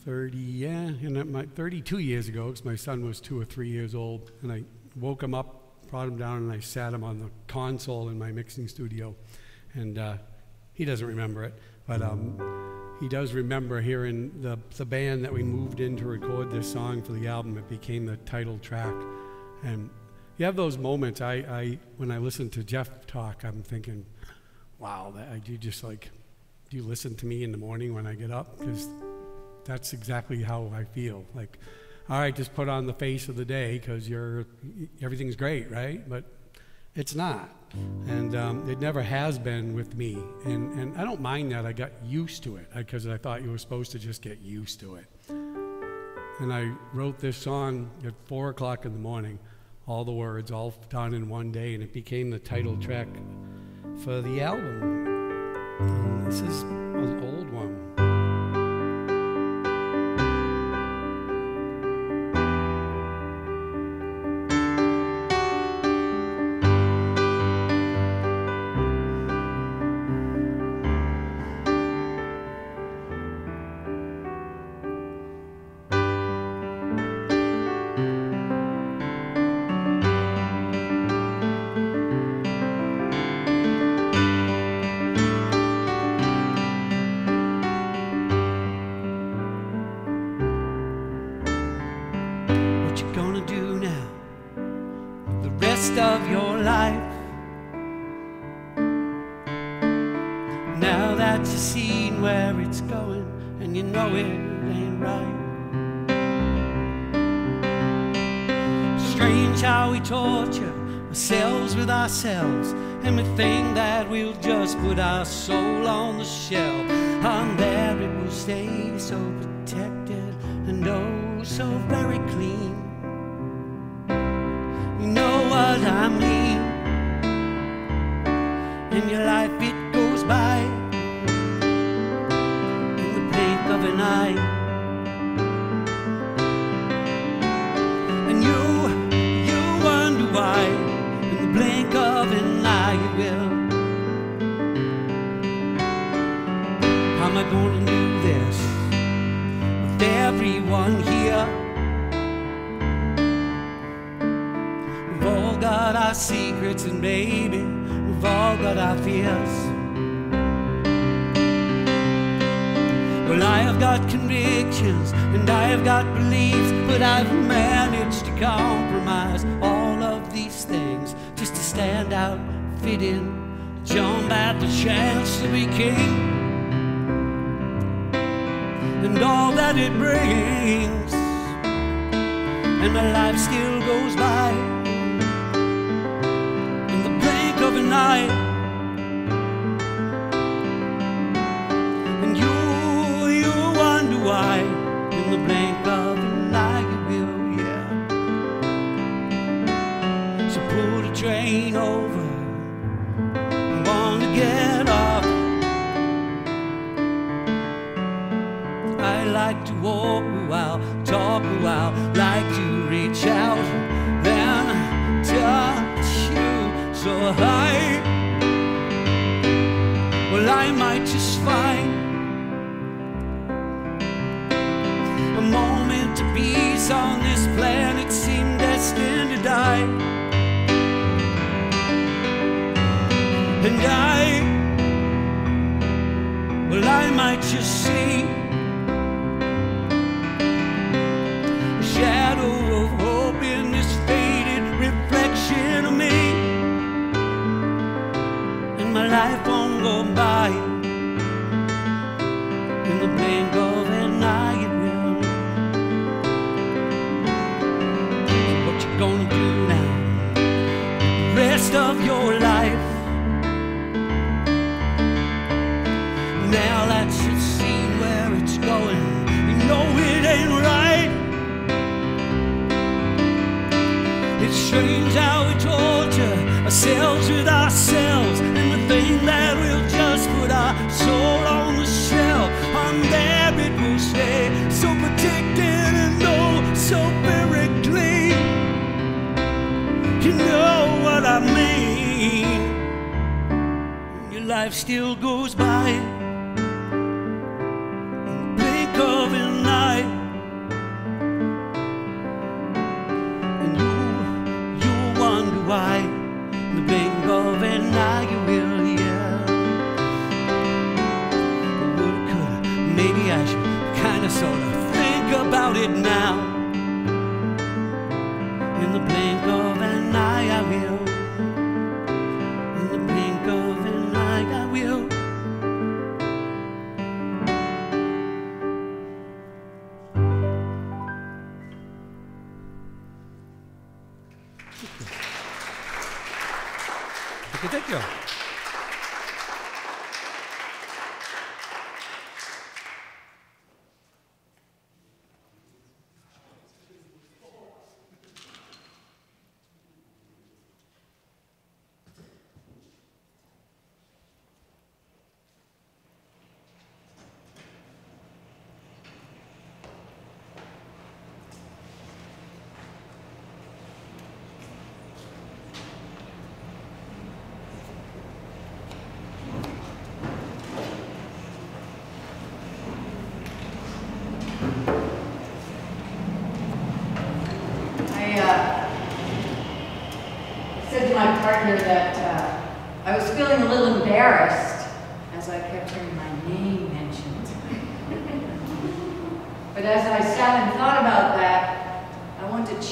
32 years ago, because my son was 2 or 3 years old, and I woke him up, brought him down, and I sat him on the console in my mixing studio, and he doesn't remember it, but he does remember hearing the band that we moved in to record this song for the album. It became the title track. And you have those moments. When I listen to Jeff talk, I'm thinking, wow, do you listen to me in the morning when I get up? Because that's exactly how I feel. Like, all right, just put on the face of the day because everything's great, right? But it's not. And it never has been with me. And I don't mind that. I got used to it because I thought you were supposed to just get used to it. And I wrote this song at 4 o'clock in the morning, all the words, all done in one day, and it became the title track for the album. And this is an old one. What you gonna do now with the rest of your life? Now that you've seen where it's going and you know it ain't right. Strange how we torture ourselves with ourselves, and we think that we'll just put our soul on the shelf. And there it will stay, so protected and oh so very clean. You know what I mean? In your life it goes by in the blink of an eye. And you wonder why in the blink of an eye you will. How am I gonna do this with everyone here? We've all got our secrets and baby, we've all got our fears. Well, I have got convictions and I have got beliefs, but I've managed to compromise all of these things just to stand out, fit in, jump at the chance to be king. And all that it brings, and my life still goes by in the blink of an eye. And you wonder why in the blink of an eye you will, yeah. So pull the train over, I want to get off. I like to walk a while, talk a while, like to reach out, then touch you so high. Well, I might just find a moment of peace on this planet seemed destined to die. And I might just see shadow of hope in this faded reflection of me. And my life won't go by in the blink of an eye it will. So what you gonna do now the rest of your life? Now that you've seen where it's going, you know it ain't right. It's strange how we torture ourselves with ourselves, and we think that we'll just put our soul on the shelf. And there it will stay, so protected and oh, so very clean. You know what I mean? Your life still goes by in the blink of an eye. Why in the blink of an eye you will, yeah. Woulda, coulda, maybe I should kinda sorta think about it now. In the blink of an eye I will. In the blink of an eye I will. Thank you. My partner that I was feeling a little embarrassed as I kept hearing my name mentioned. But as I sat and thought about that, I wanted to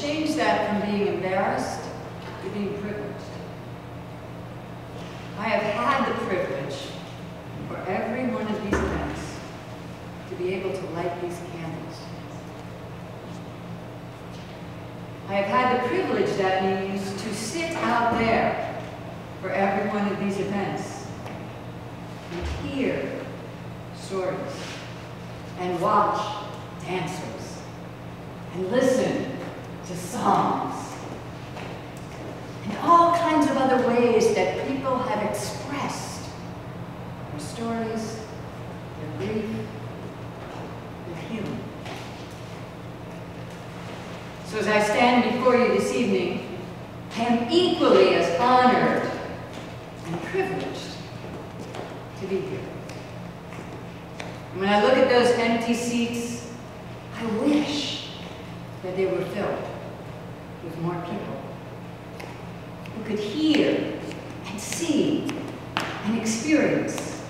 I have had the privilege, that means, to sit out there for every one of these events and hear stories and watch dancers and listen to songs and all kinds of other ways that people have expressed their stories, their grief, their healing. So as I stand before you this evening, I am equally as honored and privileged to be here. And when I look at those empty seats, I wish that they were filled with more people who could hear and see and experience.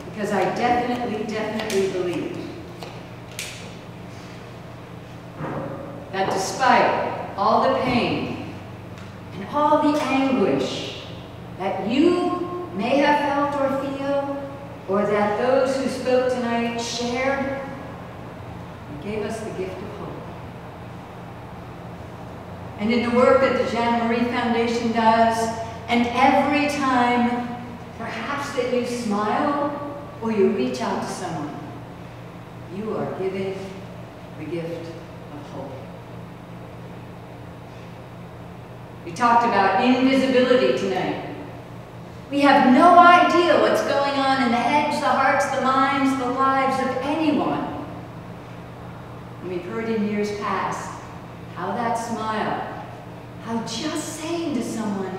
Because I definitely believe that despite all the pain and all the anguish that you may have felt or feel, or that those who spoke tonight shared, He gave us the gift of hope. And in the work that the Jeanne Marie Foundation does, and every time, perhaps that you smile or you reach out to someone, you are giving the gift of hope. We talked about invisibility tonight. We have no idea what's going on in the heads, the hearts, the minds, the lives of anyone. And we've heard in years past how that smile, how just saying to someone,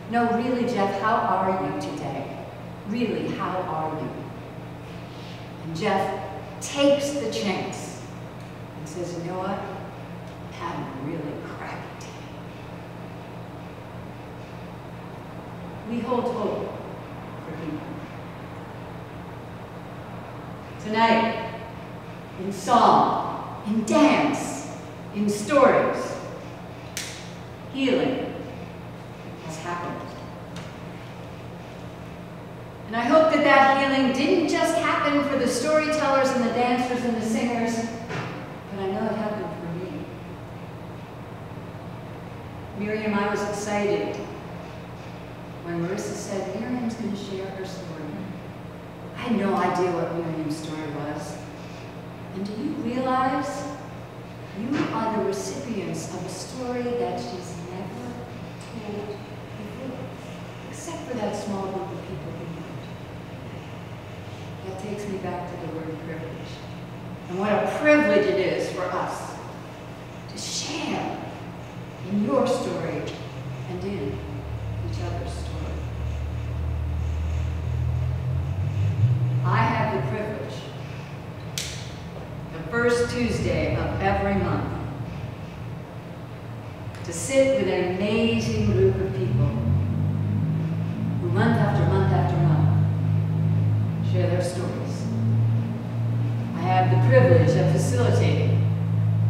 no, really, Jeff, how are you today? Really, how are you? And Jeff takes the chance and says, you know what? I had a really crappy day. We hold hope for people. Tonight, in song, in dance, in stories, healing has happened. And I hope that that healing didn't just happen for the storytellers and the dancers and the singers, but I know it happened for me. Miriam, I was excited when Marissa said, Miriam's going to share her story. I had no idea what Miriam's story was. And do you realize you are the recipients of a story that she's never told before, except for that small group of people who know. That takes me back to the word privilege. And what a privilege it is for us to share in your story and in each other's story. I have the privilege, the first Tuesday of every month, to sit with an amazing group of people who month after month after month share their stories. I have the privilege of facilitating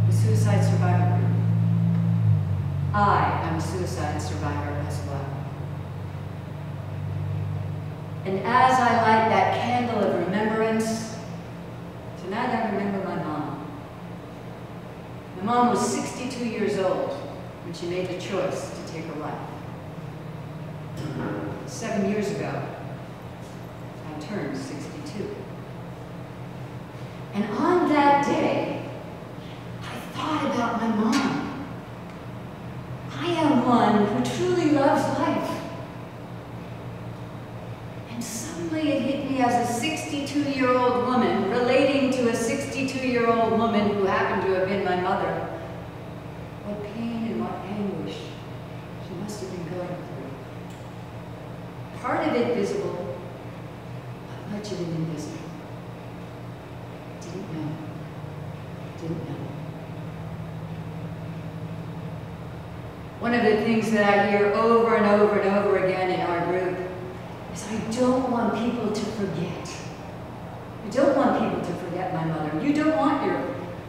the suicide survivor group. I am a suicide survivor as well. And as I light that candle of remembrance, tonight I remember my mom. My mom was 62 years old when she made the choice to take her life. 7 years ago, I turned 62. And on that day, I thought about my mom. I am one who truly loves life. And suddenly it hit me as a 62-year-old woman relating to a 62-year-old woman who happened to have been my mother. What pain and what anguish she must have been going through. Part of it visible, but much of it invisible. Didn't know. Didn't know. One of the things that I hear over and over and over again in our group is I don't want people to forget. I don't want people to forget my mother. You don't want your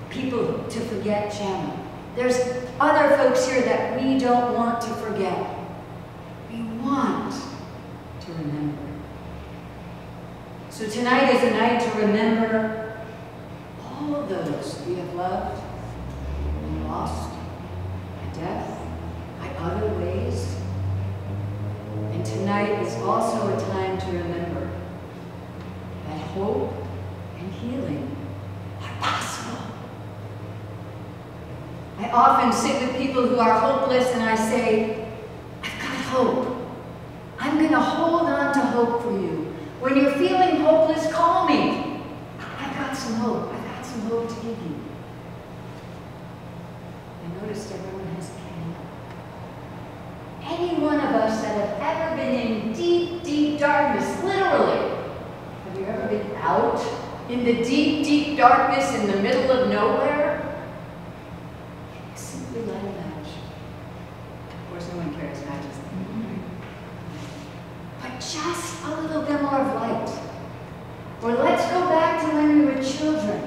people to forget Shanna. There's other folks here that we don't want to forget. We want to remember. So tonight is a night to remember all of those we have loved and lost also a time to remember that hope and healing are possible. I often sit with people who are hopeless and I say, I've got hope. I'm going to hold on to hope for you. When you're feeling hopeless, call me. I've got some hope. I've got some hope to give you. I noticed everyone has a candle. Any one of us that have ever been in deep, deep darkness, literally. Have you ever been out in the deep, deep darkness in the middle of nowhere? Simply light a match. Of course, no one carries matches. But just a little bit more of light. Or let's go back to when we were children.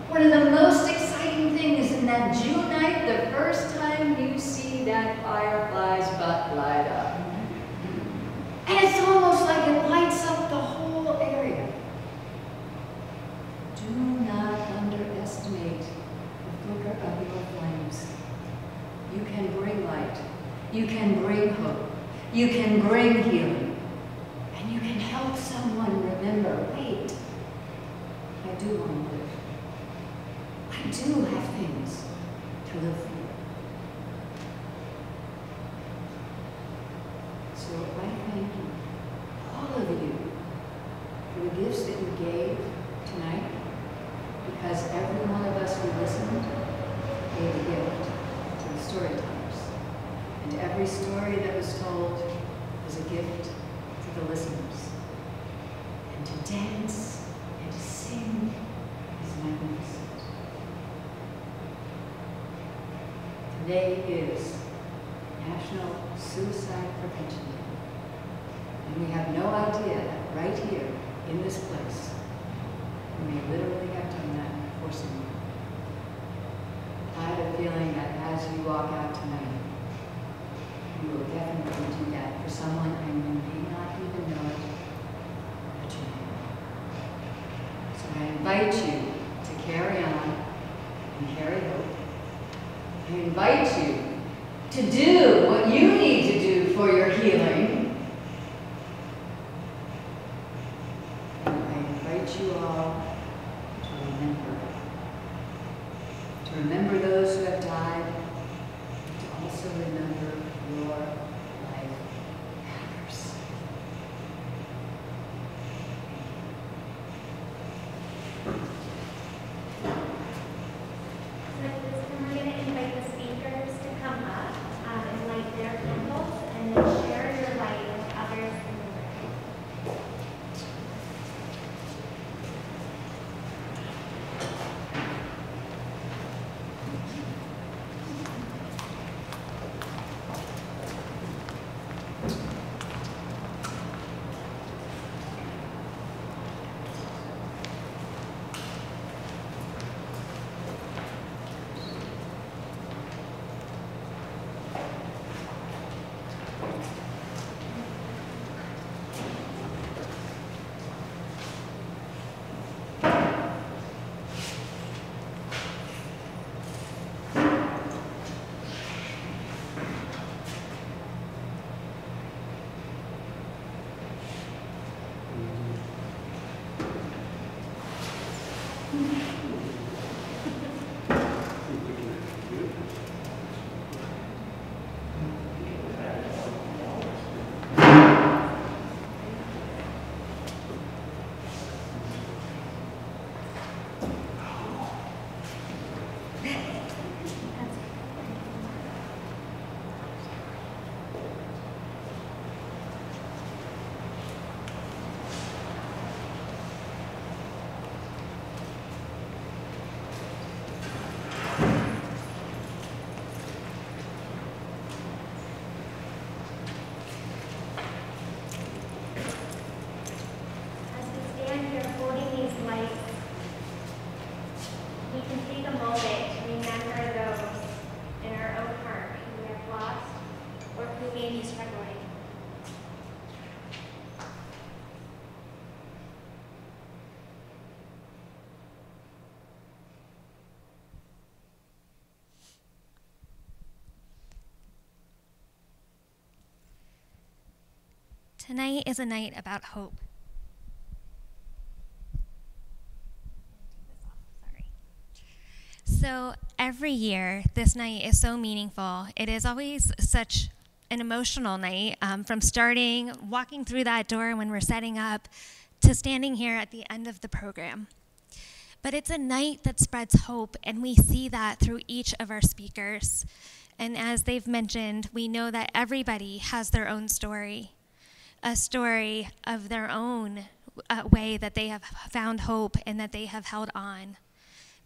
One of the most exciting things in that June night, the first time you see that firefly's butt light up. And it's almost like it lights up the whole area. Do not underestimate the flicker of your flames. You can bring light. You can bring hope. You can bring healing. And you can help someone remember, wait, I do want to live. I do have things to live for. So I thank you, all of you, for the gifts that you gave tonight, because every one of us who listened gave a gift to the storytellers. And every story that was told was a gift to the listeners. And to dance and to sing is magnificent. Today is National Suicide Prevention Day. And we have no idea that right here, in this place, we may literally have done that for someone. I have a feeling that as you walk out tonight, you will definitely do that for someone and you may not even know it, but you may. So I invite you to carry on and carry hope. I invite you to do what you need to do for your healing. And I invite you all to remember those who have died, and to also remember your life matters. We're going to invite the speakers to come up and light their candles and then share your light Tonight is a night about hope. So every year, this night is so meaningful. It is always such an emotional night, from walking through that door when we're setting up, to standing here at the end of the program. But it's a night that spreads hope, and we see that through each of our speakers. And as they've mentioned, we know that everybody has their own story, a story of their own way that they have found hope and that they have held on.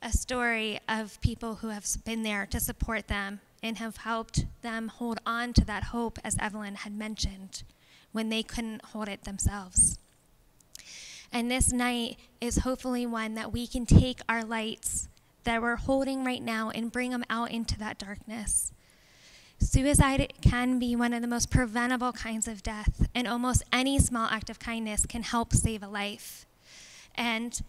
A story of people who have been there to support them and have helped them hold on to that hope, as Evelyn had mentioned, when they couldn't hold it themselves. And this night is hopefully one that we can take our lights that we're holding right now and bring them out into that darkness. Suicide can be one of the most preventable kinds of death, and almost any small act of kindness can help save a life. And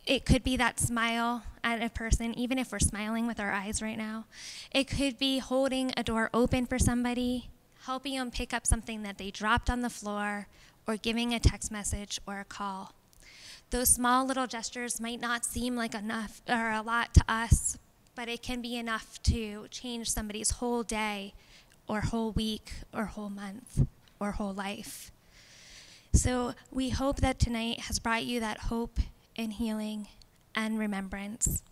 it could be that smile at a person, even if we're smiling with our eyes right now. It could be holding a door open for somebody, helping them pick up something that they dropped on the floor, or giving a text message or a call. Those small little gestures might not seem like enough or a lot to us, but it can be enough to change somebody's whole day or whole week or whole month or whole life. So we hope that tonight has brought you that hope and healing and remembrance.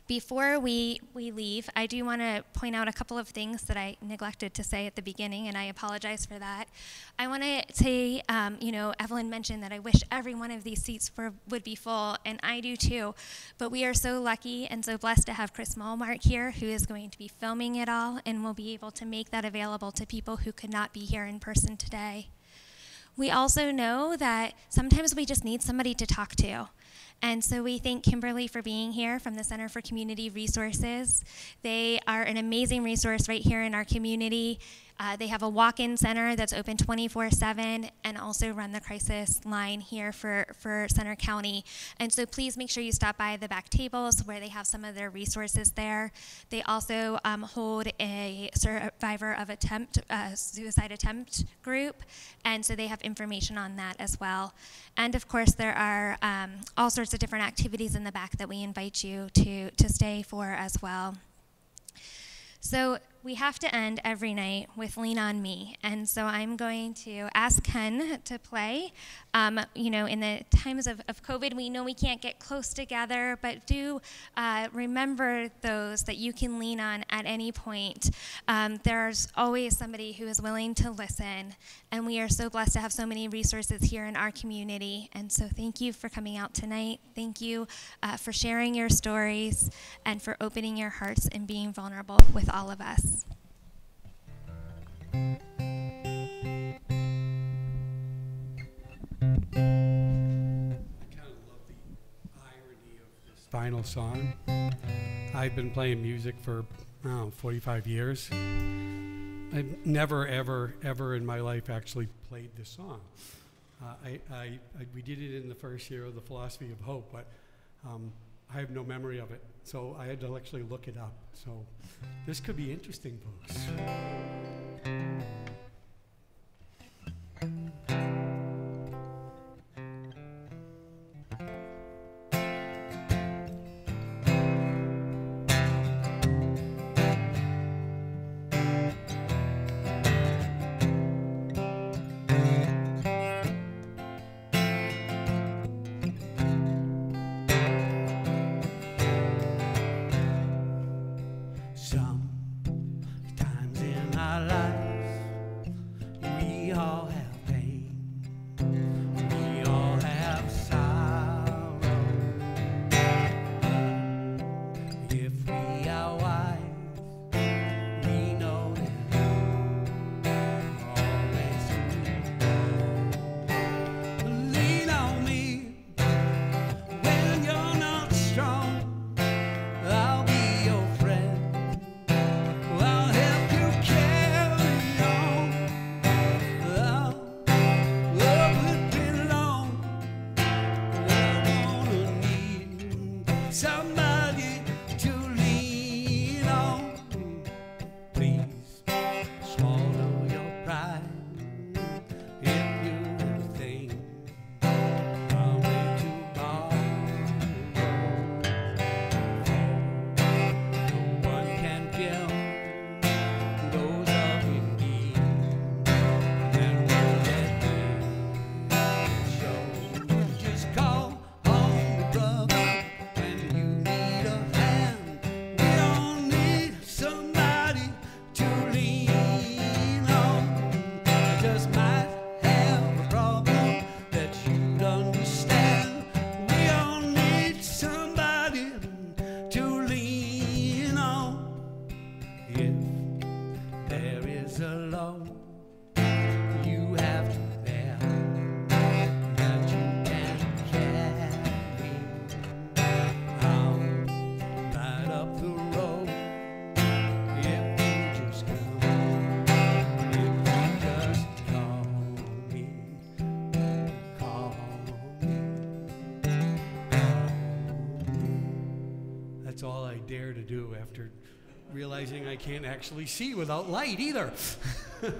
Before we leave, I do want to point out a couple of things that I neglected to say at the beginning, and I apologize for that. I want to say, Evelyn mentioned that I wish every one of these seats would be full, and I do too. But we are so lucky and so blessed to have Chris Malmark here, who is going to be filming it all and will be able to make that available to people who could not be here in person today. We also know that sometimes we just need somebody to talk to. And so we thank Kimberly for being here from the Center for Community Resources. They are an amazing resource right here in our community. They have a walk-in center that's open 24/7 and also run the crisis line here for Center County. And so please make sure you stop by the back tables where they have some of their resources there. They also hold a survivor of suicide attempt group, and so they have information on that as well. And of course, there are all sorts of different activities in the back that we invite you to stay for as well. So we have to end every night with Lean On Me. And so I'm going to ask Ken to play. In the times of COVID, we know we can't get close together, but do remember those that you can lean on at any point. There's always somebody who is willing to listen. And we are so blessed to have so many resources here in our community. And so thank you for coming out tonight. Thank you for sharing your stories and for opening your hearts and being vulnerable with all of us. I kind of love the irony of this final song. I've been playing music for 45 years. I've never, ever, ever in my life actually played this song. We did it in the first year of the Philosophy of Hope, but I have no memory of it, so I had to actually look it up. So this could be interesting, folks. Sometimes in our lives, we all have pain, we all have sorrow. If we are wise, we know that always true. Lean on me when you're not strong. I'll be your friend. I'll help you carry dare to do after realizing I can't actually see without light either. So,